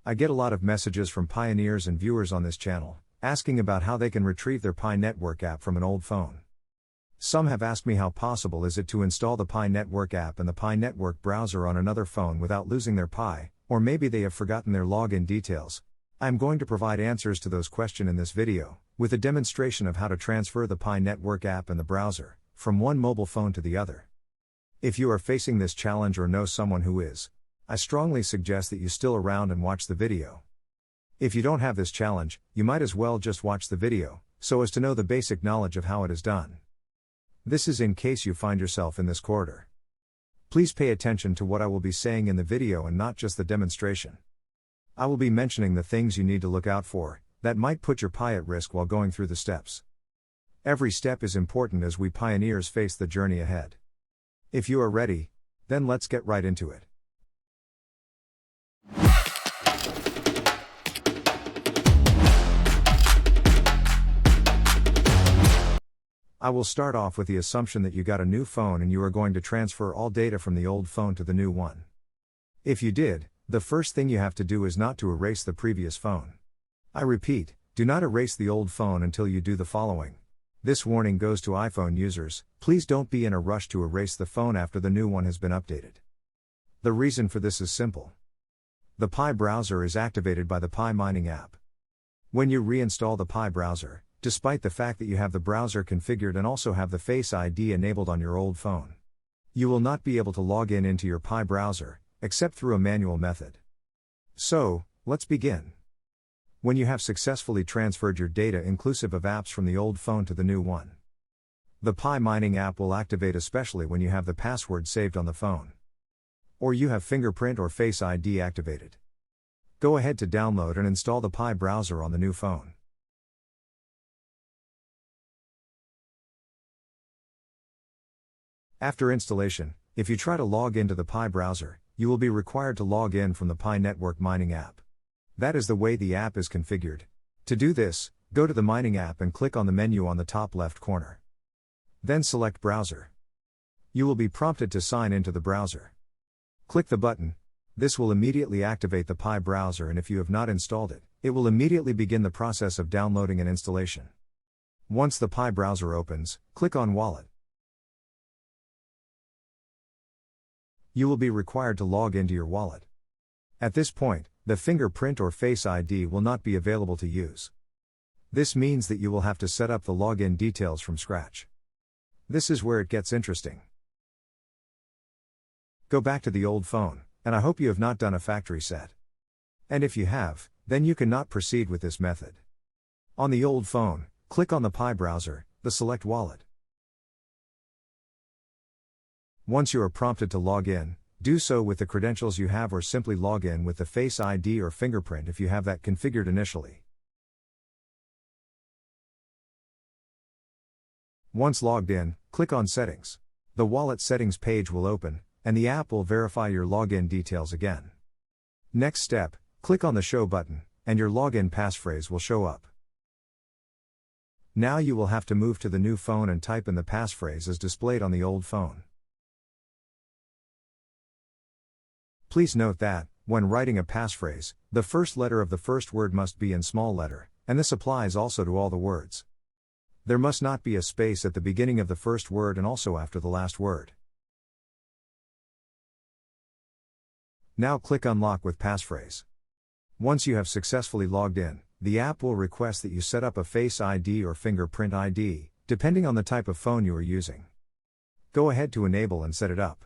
I get a lot of messages from pioneers and viewers on this channel, asking about how they can retrieve their Pi Network app from an old phone. Some have asked me how possible is it to install the Pi Network app and the Pi Network browser on another phone without losing their Pi, or maybe they have forgotten their login details. I am going to provide answers to those questions in this video, with a demonstration of how to transfer the Pi Network app and the browser, from one mobile phone to the other. If you are facing this challenge or know someone who is, I strongly suggest that you still around and watch the video. If you don't have this challenge, you might as well just watch the video, so as to know the basic knowledge of how it is done. This is in case you find yourself in this corridor. Please pay attention to what I will be saying in the video and not just the demonstration. I will be mentioning the things you need to look out for, that might put your Pi at risk while going through the steps. Every step is important as we pioneers face the journey ahead. If you are ready, then let's get right into it. I will start off with the assumption that you got a new phone and you are going to transfer all data from the old phone to the new one. If you did, the first thing you have to do is not to erase the previous phone. I repeat, do not erase the old phone until you do the following. This warning goes to iPhone users, please don't be in a rush to erase the phone after the new one has been updated. The reason for this is simple. The Pi browser is activated by the Pi mining app. When you reinstall the Pi browser, despite the fact that you have the browser configured and also have the Face ID enabled on your old phone, you will not be able to log in into your Pi browser, except through a manual method. So, let's begin. When you have successfully transferred your data inclusive of apps from the old phone to the new one, the Pi mining app will activate especially when you have the password saved on the phone, or you have fingerprint or Face ID activated. Go ahead to download and install the Pi browser on the new phone. After installation, if you try to log into the Pi browser, you will be required to log in from the Pi Network mining app. That is the way the app is configured. To do this, go to the mining app and click on the menu on the top left corner. Then select Browser. You will be prompted to sign into the browser. Click the button. This will immediately activate the Pi browser, and if you have not installed it, it will immediately begin the process of downloading and installation. Once the Pi browser opens, click on Wallet. You will be required to log into your wallet. At this point, the fingerprint or Face ID will not be available to use. This means that you will have to set up the login details from scratch. This is where it gets interesting. Go back to the old phone, and I hope you have not done a factory set. And if you have, then you cannot proceed with this method. On the old phone, click on the Pi browser, the select wallet. Once you are prompted to log in, do so with the credentials you have or simply log in with the Face ID or fingerprint if you have that configured initially. Once logged in, click on Settings. The wallet settings page will open, and the app will verify your login details again. Next step, click on the Show button, and your login passphrase will show up. Now you will have to move to the new phone and type in the passphrase as displayed on the old phone. Please note that, when writing a passphrase, the first letter of the first word must be in small letter, and this applies also to all the words. There must not be a space at the beginning of the first word and also after the last word. Now click Unlock with passphrase. Once you have successfully logged in, the app will request that you set up a Face ID or fingerprint ID, depending on the type of phone you are using. Go ahead to enable and set it up.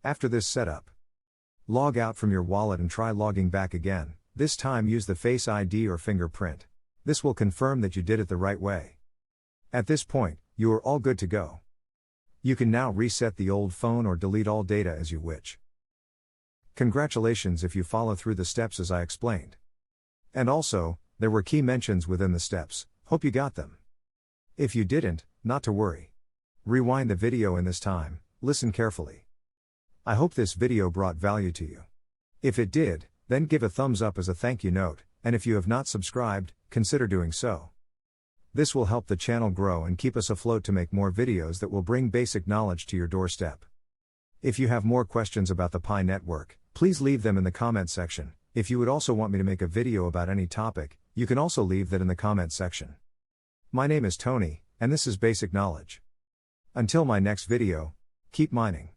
After this setup, log out from your wallet and try logging back again. This time use the Face ID or fingerprint. This will confirm that you did it the right way. At this point, you are all good to go. You can now reset the old phone or delete all data as you wish. Congratulations if you follow through the steps as I explained. And also, there were key mentions within the steps, hope you got them. If you didn't, not to worry. Rewind the video in this time, listen carefully. I hope this video brought value to you. If it did, then give a thumbs up as a thank you note, and if you have not subscribed, consider doing so. This will help the channel grow and keep us afloat to make more videos that will bring basic knowledge to your doorstep. If you have more questions about the Pi network, please leave them in the comment section. If you would also want me to make a video about any topic, you can also leave that in the comment section. My name is Tony, and this is Basic Knowledge. Until my next video, keep mining.